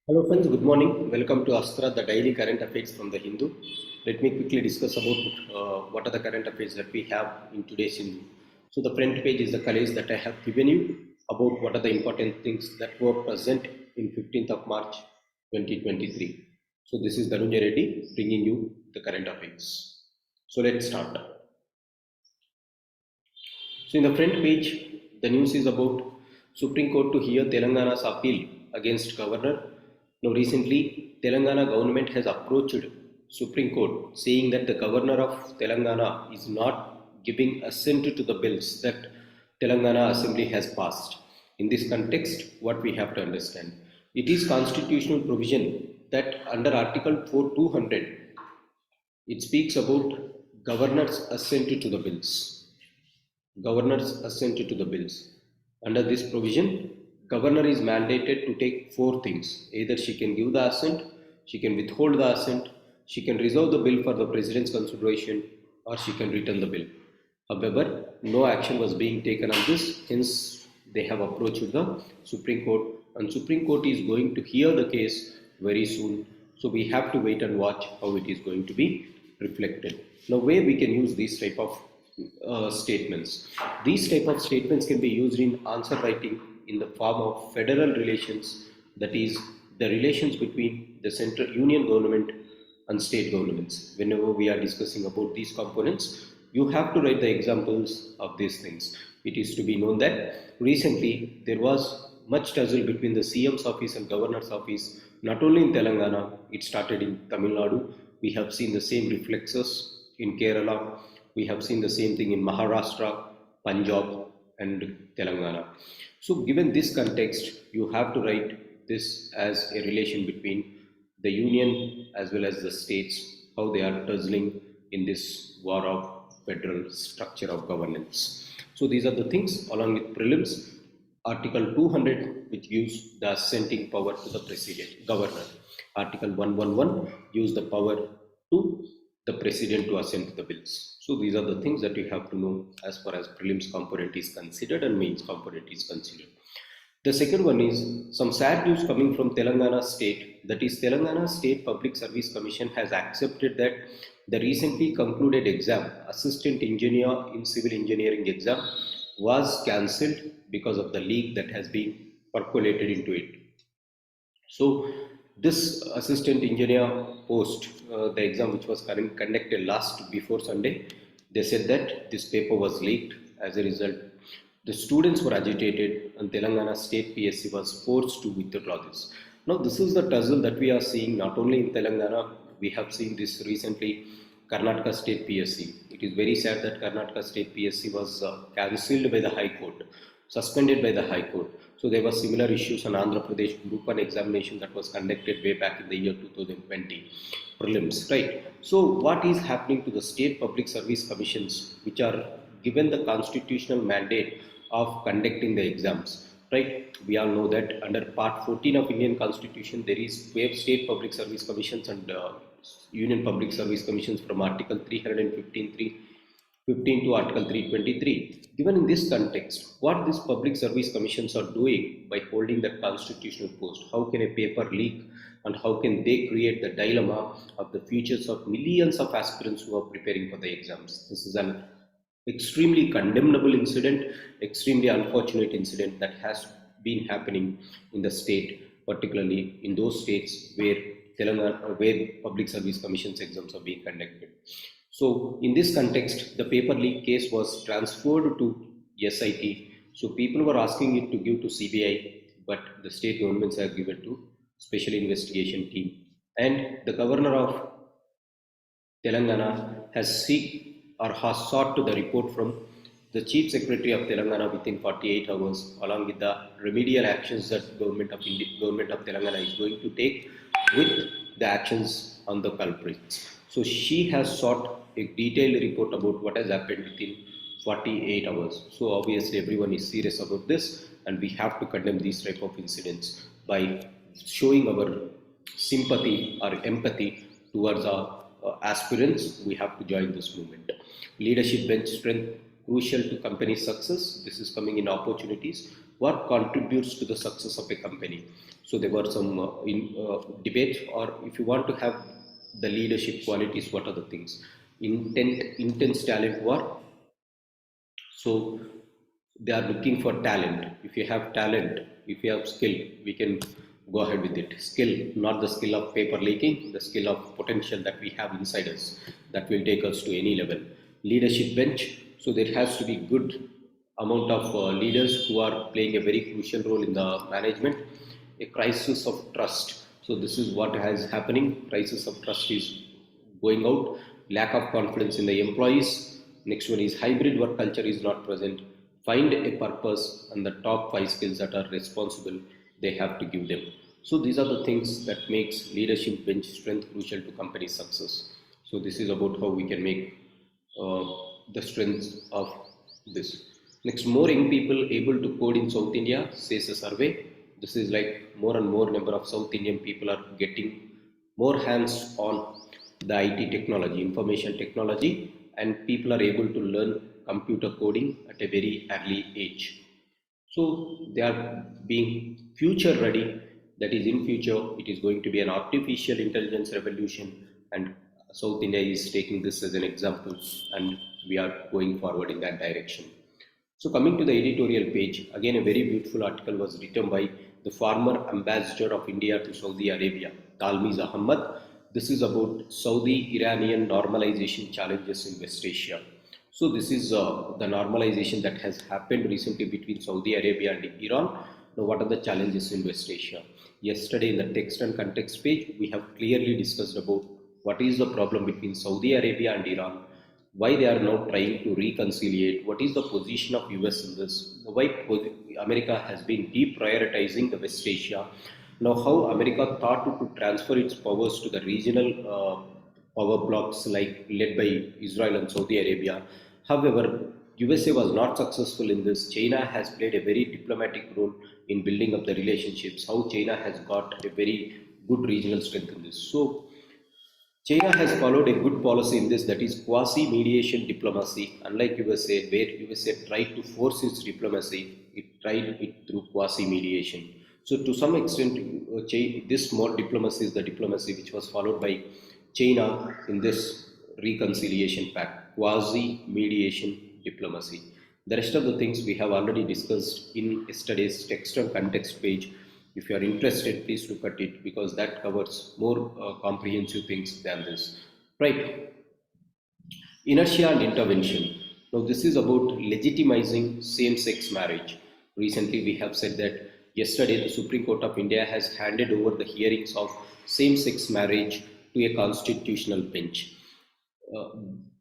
Hello friends, good morning. Welcome to Astra, the daily current affairs from the Hindu. Let me quickly discuss about what are the current affairs that we have in today's Hindu. So the front page is the college that I have given you about what are the important things that were present in 15th of March 2023. So this is Dhanunjayareddy bringing you the current affairs. So let's start. So in the front page, the news is about Supreme Court to hear Telangana's appeal against governor. Now recently, Telangana government has approached Supreme Court saying that the governor of Telangana is not giving assent to the bills that Telangana Assembly has passed. In this context, what we have to understand, it is constitutional provision that under Article 4200, it speaks about governor's assent to the bills. Governors assent to the bills. Under this provision, governor is mandated to take four things. Either she can give the assent, she can withhold the assent, she can reserve the bill for the president's consideration, or she can return the bill. However, no action was being taken on this, hence they have approached the Supreme Court, and Supreme Court is going to hear the case very soon. So we have to wait and watch how it is going to be reflected. Now, where we can use these type of statements. These type of statements can be used in answer writing in the form of federal relations, that is the relations between the central union government and state governments. Whenever we are discussing about these components, you have to write the examples of these things. It is to be known that recently there was much tussle between the CM's office and governor's office, not only in Telangana, it started in Tamil Nadu. We have seen the same reflexes in Kerala. We have seen the same thing in Maharashtra, Punjab, and Telangana. So given this context, you have to write this as a relation between the union as well as the states, how they are tussling in this war of federal structure of governance. So these are the things along with prelims. Article 200, which gives the assenting power to the president, governor. Article 111 gives the power to the president to assent to the bills. So these are the things that you have to know as far as prelims component is considered and mains component is considered. The second one is some sad news coming from Telangana state, that is Telangana State Public Service Commission has accepted that the recently concluded exam, Assistant Engineer in Civil Engineering exam, was cancelled because of the leak that has been percolated into it. So this assistant engineer post, the exam which was conducted before Sunday, they said that this paper was leaked. As a result, the students were agitated and Telangana State PSC was forced to withdraw this. Now this is the tussle that we are seeing not only in Telangana, we have seen this recently Karnataka State PSC. It is very sad that Karnataka State PSC was cancelled by the High Court, suspended by the High Court. So there were similar issues on Andhra Pradesh Group 1 examination that was conducted way back in the year 2020, prelims, right? So what is happening to the state public service commissions which are given the constitutional mandate of conducting the exams, right? We all know that under Part 14 of Indian Constitution, there is state public service commissions and Union Public Service Commissions from Article 315 to Article 323. Given in this context, what these public service commissions are doing by holding that constitutional post, how can a paper leak and how can they create the dilemma of the futures of millions of aspirants who are preparing for the exams? This is an extremely condemnable incident, extremely unfortunate incident that has been happening in the state, particularly in those states where where public service commissions exams are being conducted. So in this context, the paper leak case was transferred to SIT. So people were asking it to give to CBI, but the state governments have given to Special Investigation Team. And the governor of Telangana has sought to the report from the Chief Secretary of Telangana within 48 hours, along with the remedial actions that government of Telangana is going to take with the actions on the culprits. So she has sought a detailed report about what has happened within 48 hours. So obviously everyone is serious about this, and we have to condemn these type of incidents by showing our sympathy or empathy towards our aspirants. We have to join this movement. Leadership bench strength crucial to company success. This is coming in opportunities. what contributes to the success of a company. So there were some debates, or if you want to have the leadership qualities, what are the things? Intense talent war. So they are looking for talent. If you have talent, if you have skill, we can go ahead with it. Skill, not the skill of paper leaking, the skill of potential that we have inside us that will take us to any level. Leadership bench. So there has to be good amount of leaders who are playing a very crucial role in the management. A crisis of trust. So this is what is happening. Crisis of trust is going out. Lack of confidence in the employees. Next one is hybrid work culture is not present. Find a purpose, and the top 5 skills that are responsible, they have to give them. So these are the things that makes leadership bench strength crucial to company success. So this is about how we can make uh, the strengths of this. Next, more young people able to code in South India, says a survey. This is like more and more number of South Indian people are getting more hands on the IT technology, information technology, and people are able to learn computer coding at a very early age. So they are being future ready. That is, in future it is going to be an artificial intelligence revolution, and South India is taking this as an example, and we are going forward in that direction. So coming to the editorial page, again a very beautiful article was written by the former ambassador of India to Saudi Arabia, Talmiz Ahmad. This is about Saudi-Iranian normalization challenges in West Asia. So this is the normalization that has happened recently between Saudi Arabia and Iran. Now what are the challenges in West Asia? Yesterday in the text and context page, we have clearly discussed about what is the problem between Saudi Arabia and Iran, why they are now trying to reconciliate, what is the position of US in this, why America has been deprioritizing the West Asia, now how America thought to transfer its powers to the regional power blocks like led by Israel and Saudi Arabia. However, USA was not successful in this. China has played a very diplomatic role in building up the relationships, how China has got a very good regional strength in this. So China has followed a good policy in this, that is quasi-mediation diplomacy. Unlike USA, where USA tried to force its diplomacy, it tried it through quasi-mediation. So to some extent, this more diplomacy is the diplomacy which was followed by China in this reconciliation pact, quasi-mediation diplomacy. The rest of the things we have already discussed in yesterday's text and context page. If you are interested, please look at it because that covers more comprehensive things than this. Right. Inertial intervention. Now, this is about legitimizing same-sex marriage. Recently, we have said that yesterday the Supreme Court of India has handed over the hearings of same-sex marriage to a constitutional bench. Uh,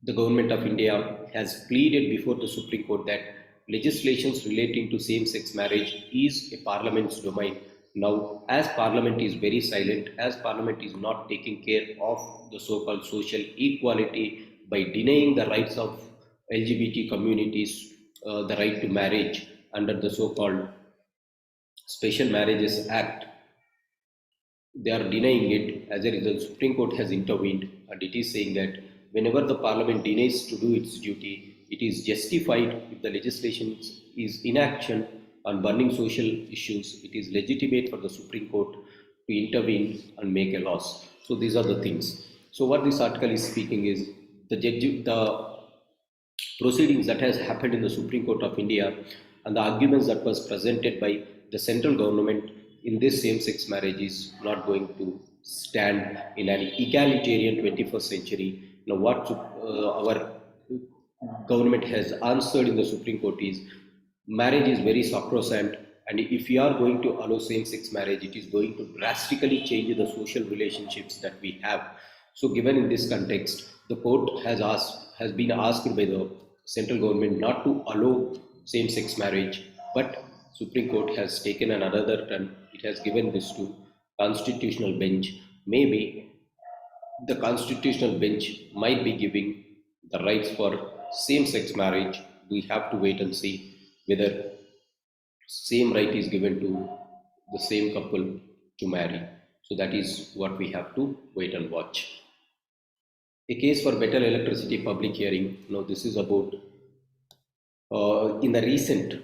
the government of India has pleaded before the Supreme Court that legislations relating to same-sex marriage is a parliament's domain. Now, as parliament is very silent, as parliament is not taking care of the so-called social equality by denying the rights of LGBT communities, the right to marriage under the so-called Special Marriages Act, they are denying it. As a result, Supreme Court has intervened, and it is saying that whenever the parliament denies to do its duty, it is justified if the legislation is inaction on burning social issues. It is legitimate for the Supreme Court to intervene and make a laws. So these are the things. So what this article is speaking is the proceedings that has happened in the Supreme Court of India and the arguments that was presented by the central government in this same-sex marriage is not going to stand in an egalitarian 21st century. Now what our government has answered in the Supreme Court is marriage is very sacrosanct, and if you are going to allow same-sex marriage, it is going to drastically change the social relationships that we have. So given in this context, the court has been asked by the central government not to allow same-sex marriage, but Supreme Court has taken another turn. It has given this to constitutional bench. Maybe the constitutional bench might be giving the rights for same-sex marriage. We have to wait and see whether same right is given to the same couple to marry. So that is what we have to wait and watch. A case for better electricity public hearing. Now this is about in the recent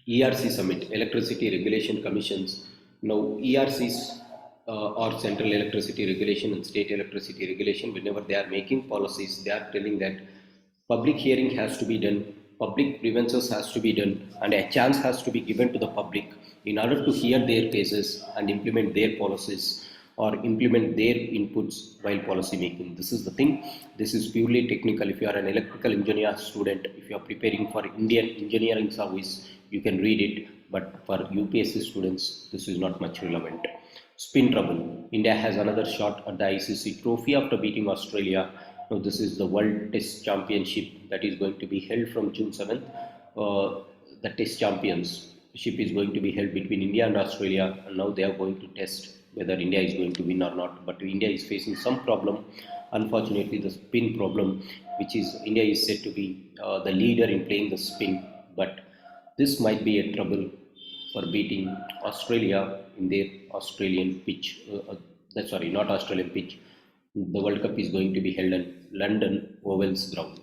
ERC Summit, Electricity Regulation Commissions. Now, ERCs or Central Electricity Regulation and State Electricity Regulation, whenever they are making policies, they are telling that public hearing has to be done, public grievances has to be done, and a chance has to be given to the public in order to hear their cases and implement their policies or implement their inputs while policy making. This is the thing. This is purely technical. If you are an electrical engineer student, if you are preparing for Indian engineering service, you can read it. But for UPSC students, this is not much relevant. Spin trouble. India has another shot at the ICC trophy after beating Australia. Now, this is the World Test Championship that is going to be held from June 7th. The Test Championship is going to be held between India and Australia, and now they are going to test whether India is going to win or not. But India is facing some problem. Unfortunately, the spin problem, which is India is said to be the leader in playing the spin, but this might be a trouble for beating Australia in their Australian pitch. Sorry, not Australian pitch. The World Cup is going to be held in London Oval's ground.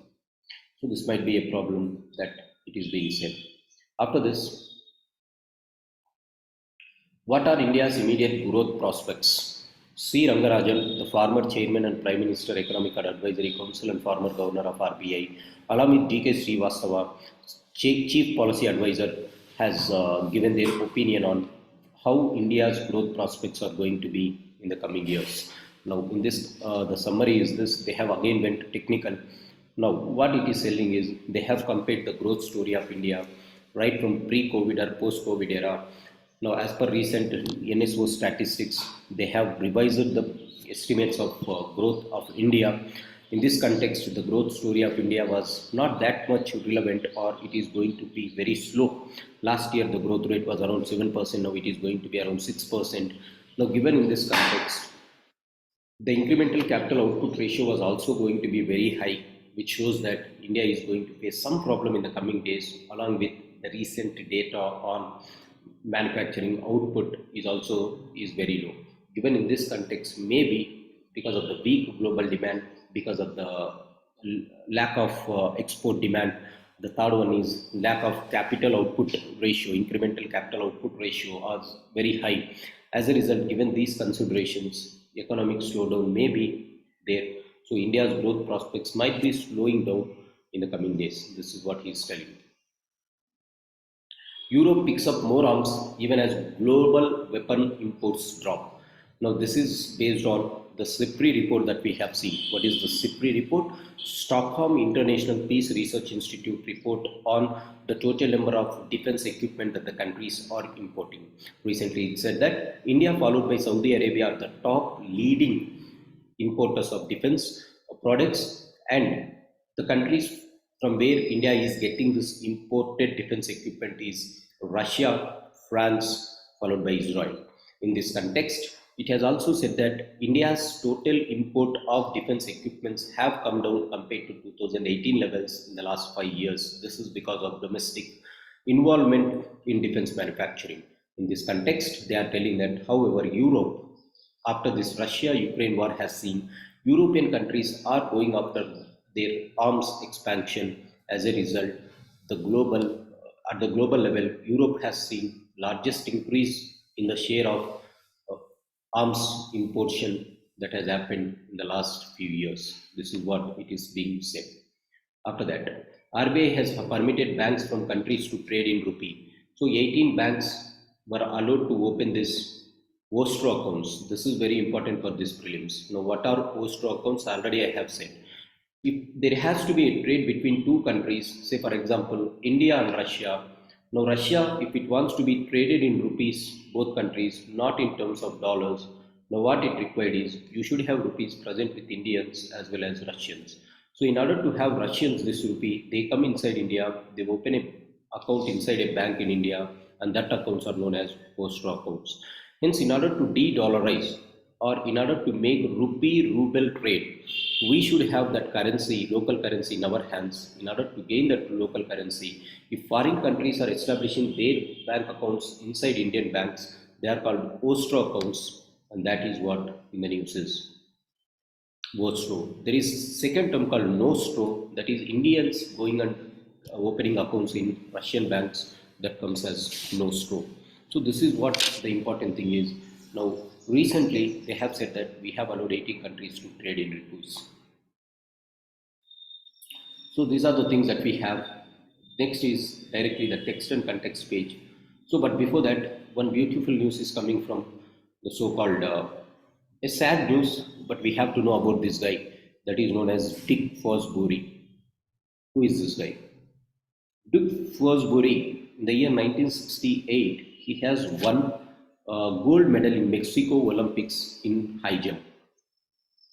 So this might be a problem that it is being said. After this, what are India's immediate growth prospects? C. Rangarajan, the former chairman and Prime Minister Economic and Advisory Council and former governor of RBI, along with D.K. Srivastava, Chief Policy Advisor, has given their opinion on how India's growth prospects are going to be in the coming years. Now, in this, the summary is this. They have again went technical. Now, what it is telling is they have compared the growth story of India right from pre-COVID or post-COVID era. Now, as per recent NSO statistics, they have revised the estimates of growth of India. In this context, the growth story of India was not that much relevant, or it is going to be very slow. Last year, the growth rate was around 7%. Now, it is going to be around 6%. Now, given in this context, the incremental capital output ratio was also going to be very high, which shows that India is going to face some problem in the coming days, along with the recent data on manufacturing output is very low. Given in this context, maybe because of the weak global demand, because of the lack of export demand, the third one is lack of capital output ratio, incremental capital output ratio is very high. As a result, given these considerations, economic slowdown may be there. So India's growth prospects might be slowing down in the coming days. This is what he is telling. Europe picks up more arms even as global weapon imports drop. Now, this is based on the SIPRI report that we have seen. What is the SIPRI report? Stockholm International Peace Research Institute report on the total number of defense equipment that the countries are importing. Recently, it said that India, followed by Saudi Arabia, are the top leading importers of defense products, and the countries from where India is getting this imported defense equipment is Russia, France, followed by Israel. In this context, it has also said that India's total import of defense equipments have come down compared to 2018 levels in the last 5 years. This is because of domestic involvement in defense manufacturing. In this context, they are telling that, however, Europe, after this Russia-Ukraine war has seen, European countries are going after their arms expansion. As a result, at the global level, Europe has seen largest increase in the share of arms importation that has happened in the last few years. This is what it is being said. After that, RBI has permitted banks from countries to trade in rupee. So 18 banks were allowed to open this Ostro accounts. This is very important for this prelims. Now, what are Ostro accounts? Already I have said. If there has to be a trade between two countries, say for example, India and Russia. Now, Russia, if it wants to be traded in rupees, both countries, not in terms of dollars, now what it required is you should have rupees present with Indians as well as Russians. So, in order to have Russians this rupee, they come inside India, they open a account inside a bank in India, and that accounts are known as Ostro accounts. Hence, in order to de-dollarize or in order to make rupee-ruble trade, we should have that currency, local currency in our hands. In order to gain that local currency, if foreign countries are establishing their bank accounts inside Indian banks, they are called Ostro accounts, and that is what in the news is Vostro. There is second term called Nostro, that is Indians going and opening accounts in Russian banks. that comes as no straw. So this is what the important thing is. Now recently they have said that we have allowed 80 countries to trade in repues. So these are the things that we have. Next is directly the text and context page. So but before that, one beautiful news is coming from the so-called a sad news, but we have to know about this guy that is known as Dick Fosbury. Who is this guy? Dick Fosbury, in the year 1968, he has won gold medal in Mexico Olympics in high jump.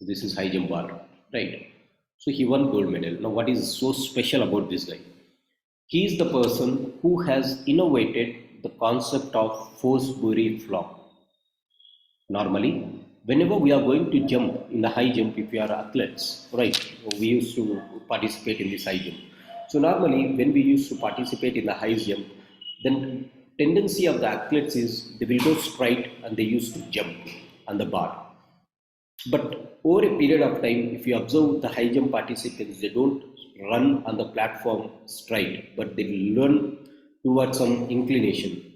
This is high jump bar, right? So he won gold medal. Now, what is so special about this guy? He is the person who has innovated the concept of Fosbury flop. Normally, whenever we are going to jump in the high jump, if we are athletes, right, we used to participate in this high jump. So normally, when we used to participate in the high jump, then tendency of the athletes is they will go straight and they used to jump on the bar. But over a period of time, if you observe the high jump participants, they don't run on the platform straight, but they will run towards some inclination.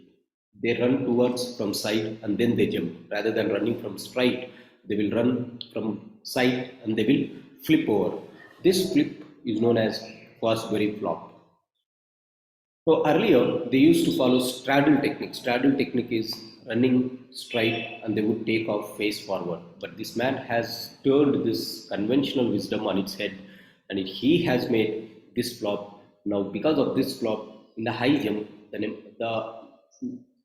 They run towards from side and then they jump. Rather than running from straight, they will run from side and they will flip over. This flip is known as Fosbury flop. So earlier they used to follow straddle technique. Straddle technique is running straight and they would take off face forward. But this man has turned this conventional wisdom on its head and he has made this flop. Now because of this flop in the high jump, the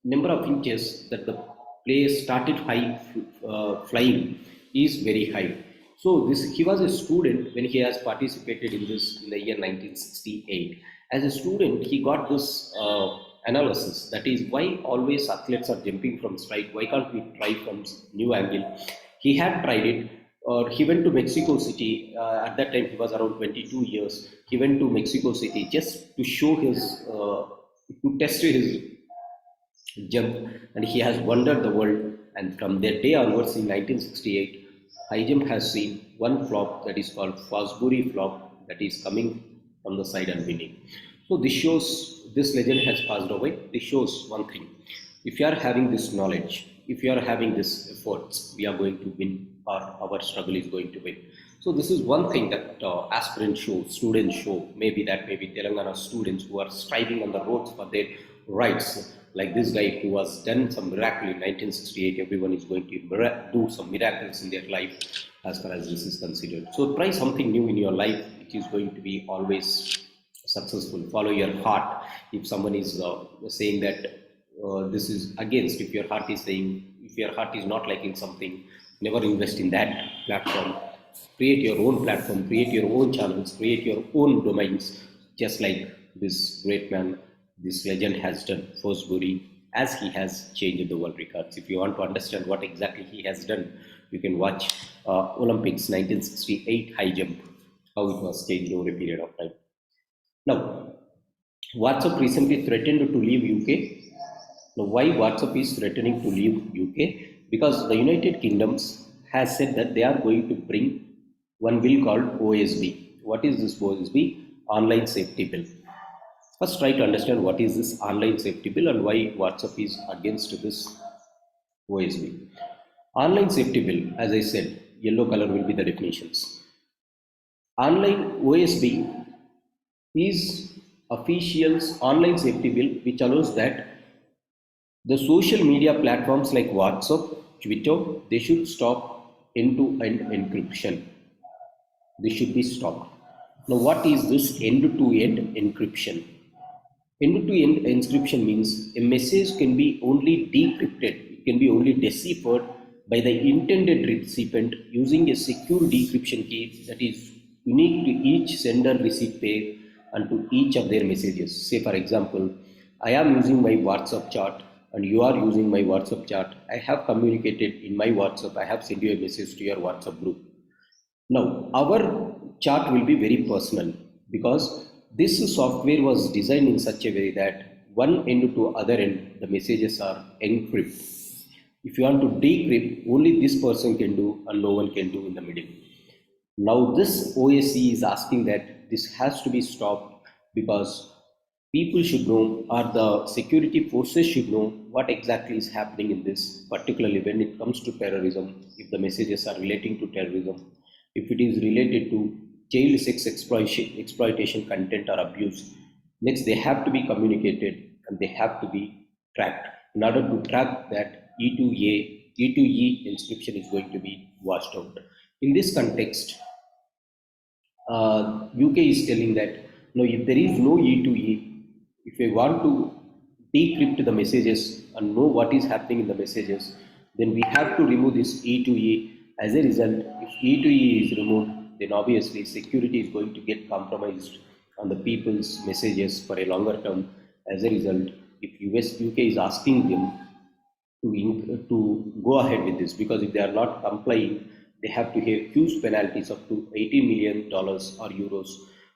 number of inches that the player started flying is very high. So he was a student when he has participated in this in the year 1968. As a student, he got this analysis, that is why always athletes are jumping from straight. Why can't we try from new angle? He had tried it. He went to Mexico City. At that time, he was around 22 years. He went to Mexico City just to show to test his jump, and he has wandered the world. And from that day onwards, in 1968, high jump has seen one flop that is called Fosbury flop, that is coming from the side and winning. So this shows this legend has passed away. This shows one thing: if you are having this knowledge, if you are having this efforts, we are going to win, or our struggle is going to win. So this is one thing that aspirants show, students show. Maybe Telangana students who are striving on the roads for their rights, like this guy who has done some miracle in 1968. Everyone is going to do some miracles in their life as far as this is considered. So try something new in your life, which is going to be always successful. Follow your heart. If someone is saying that this is against, if your heart is saying, if your heart is not liking something, never invest in that platform. Create your own platform, create your own channels, create your own domains, just like this great man, this legend has done, Fosbury, as he has changed the world records. If you want to understand what exactly he has done, you can watch Olympics 1968 high jump, how it was changed over a period of time. Now, WhatsApp recently threatened to leave UK. Now, why WhatsApp is threatening to leave UK? Because the United Kingdom has said that they are going to bring one bill called OSB. What is this OSB? Online Safety Bill. First, try to understand what is this Online Safety Bill and why WhatsApp is against this OSB. Online Safety Bill, as I said, yellow color will be the definitions. Online OSB is official's Online Safety Bill, which allows that the social media platforms like WhatsApp, Twitter, they should stop end-to-end encryption. They should be stopped. Now, what is this end-to-end encryption? End-to-end encryption means a message can be only decrypted, it can be only deciphered by the intended recipient using a secure decryption key that is unique to each sender receipt pair and to each of their messages. Say, for example, I am using my WhatsApp chat and you are using my WhatsApp chat. I have communicated in my WhatsApp, I have sent you a message to your WhatsApp group. Now, our chart will be very personal because this software was designed in such a way that one end to other end, the messages are encrypted. If you want to decrypt, only this person can do and no one can do in the middle. Now, this OSC is asking that this has to be stopped because people should know, or the security forces should know what exactly is happening in this, particularly when it comes to terrorism, if the messages are relating to terrorism, if it is related to child sex exploitation content or abuse. Next, they have to be communicated and they have to be tracked. In order to track that, E2E inscription is going to be washed out. In this context, UK is telling that no, if there is no E2E, if we want to decrypt the messages and know what is happening in the messages, then we have to remove this E2E. As a result, if E2E is removed, then obviously security is going to get compromised on the people's messages for a longer term. As a result, if UK is asking them to go ahead with this, because if they are not complying, they have to pay huge penalties up to $80 million or euros.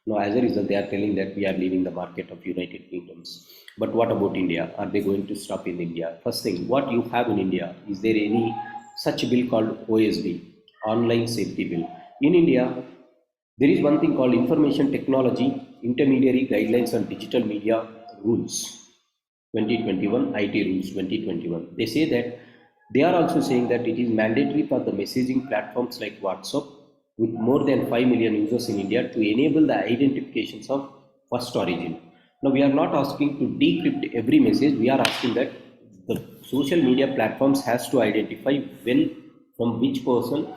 Now, as a result, they are telling that we are leaving the market of United Kingdoms. But what about India? Are they going to stop in India? First thing, what you have in India, is there any such bill called OSB, Online Safety Bill? In India, there is one thing called Information Technology Intermediary Guidelines on Digital Media Rules 2021, IT Rules 2021. They say that they are also saying that it is mandatory for the messaging platforms like WhatsApp with more than 5 million users in India to enable the identifications of first origin. Now, we are not asking to decrypt every message. We are asking that the social media platforms has to identify when, from which person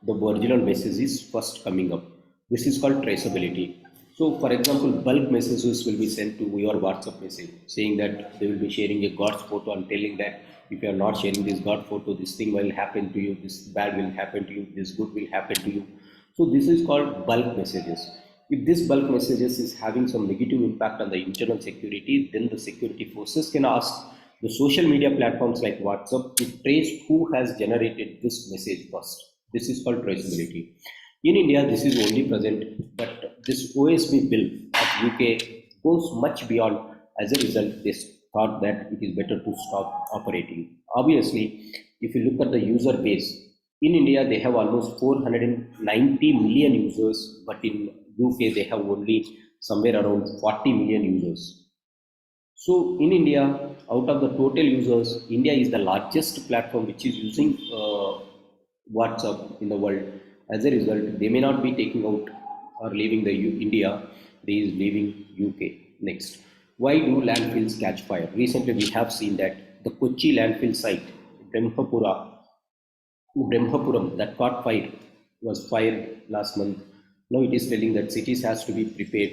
the original message is first coming up. This is called traceability. So, for example, bulk messages will be sent to your WhatsApp message saying that they will be sharing a God's photo and telling that if you are not sharing this God photo, this thing will happen to you, this bad will happen to you, this good will happen to you. So, this is called bulk messages. If this bulk messages is having some negative impact on the internal security, then the security forces can ask the social media platforms like WhatsApp to trace who has generated this message first. This is called traceability. In India, this is only present, but this OSB bill of UK goes much beyond. As a result, they thought that it is better to stop operating. Obviously, if you look at the user base, in India they have almost 490 million users, but in UK they have only somewhere around 40 million users. So in India, out of the total users, India is the largest platform which is using WhatsApp in the world. As a result, they may not be taking out or leaving the India, they is leaving UK. Next, why do landfills catch fire? Recently, we have seen that the Kochi landfill site, Brahmapuram, that caught fire, was fired last month. Now it is telling that cities has to be prepared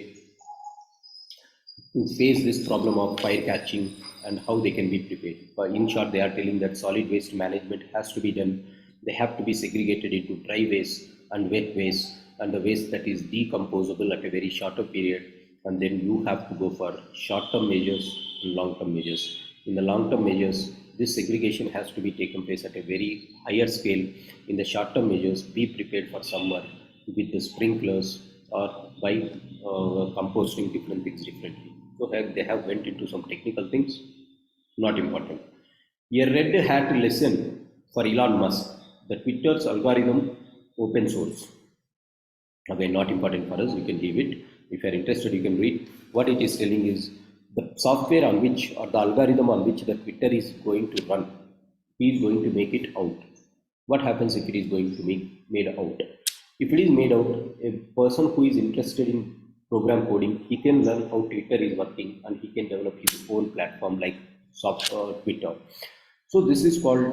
to face this problem of fire catching and how they can be prepared. But in short, they are telling that solid waste management has to be done. They have to be segregated into dry waste and wet waste, and the waste that is decomposable at a very shorter period. And then you have to go for short-term measures and long-term measures. In the long-term measures, this segregation has to be taken place at a very higher scale. In the short-term measures, be prepared for summer with the sprinklers or by composting different things differently. So they have went into some technical things, not important. A red hat lesson for Elon Musk. The Twitter's algorithm open source. Again, not important for us, you can leave it. If you are interested, you can read. What it is telling is the software on which, or the algorithm on which the Twitter is going to run, he is going to make it out. What happens if it is going to be made out? If it is made out, a person who is interested in program coding, he can learn how Twitter is working and he can develop his own platform like Twitter. So this is called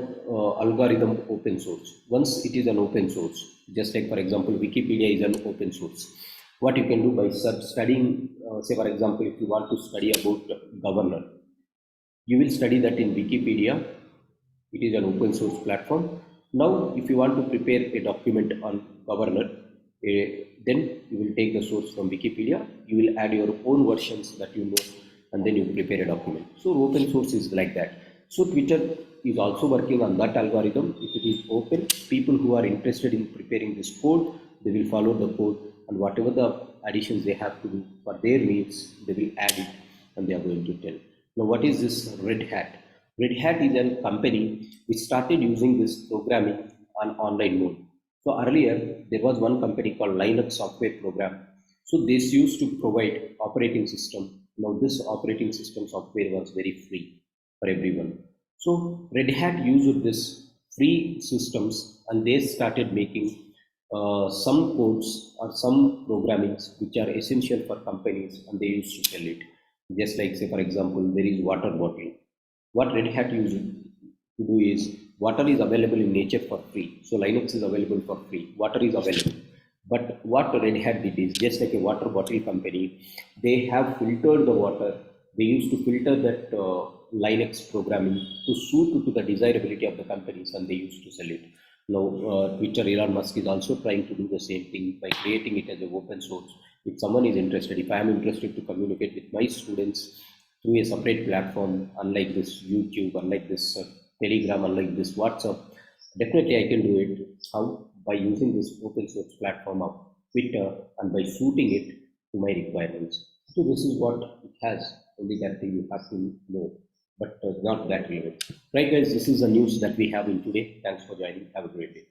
algorithm open source. Once it is an open source, just like for example, Wikipedia is an open source. What you can do by studying, say for example, if you want to study about governor, you will study that in Wikipedia. It is an open source platform. Now, if you want to prepare a document on governor, then you will take the source from Wikipedia. You will add your own versions that you know, and then you prepare a document. So open source is like that. So Twitter is also working on that algorithm. If it is open, people who are interested in preparing this code, they will follow the code, and whatever the additions they have to do for their needs, they will add it and they are going to tell. Now, what is this Red Hat? Red Hat is a company which started using this programming on online mode. So earlier, there was one company called Linux Software Program. So this used to provide operating system Now this operating system software was very free for everyone. So Red Hat used this free systems and they started making some codes or some programmings which are essential for companies and they used to sell it. Just like say for example, there is water bottle. What Red Hat used to do is water is available in nature for free. So Linux is available for free. Water is available. But what Red Hat did is just like a water bottle company, they have filtered the water. They used to filter that Linux programming to suit to the desirability of the companies and they used to sell it. Now, Twitter, Elon Musk is also trying to do the same thing by creating it as an open source. If someone is interested, if I am interested to communicate with my students through a separate platform, unlike this YouTube, unlike this Telegram, unlike this WhatsApp, definitely I can do it. How? By using this open source platform of Twitter and by suiting it to my requirements. So this is what it has. Only that thing you have to know, but not that relevant. Right, guys, this is the news that we have in today. Thanks for joining. Have a great day.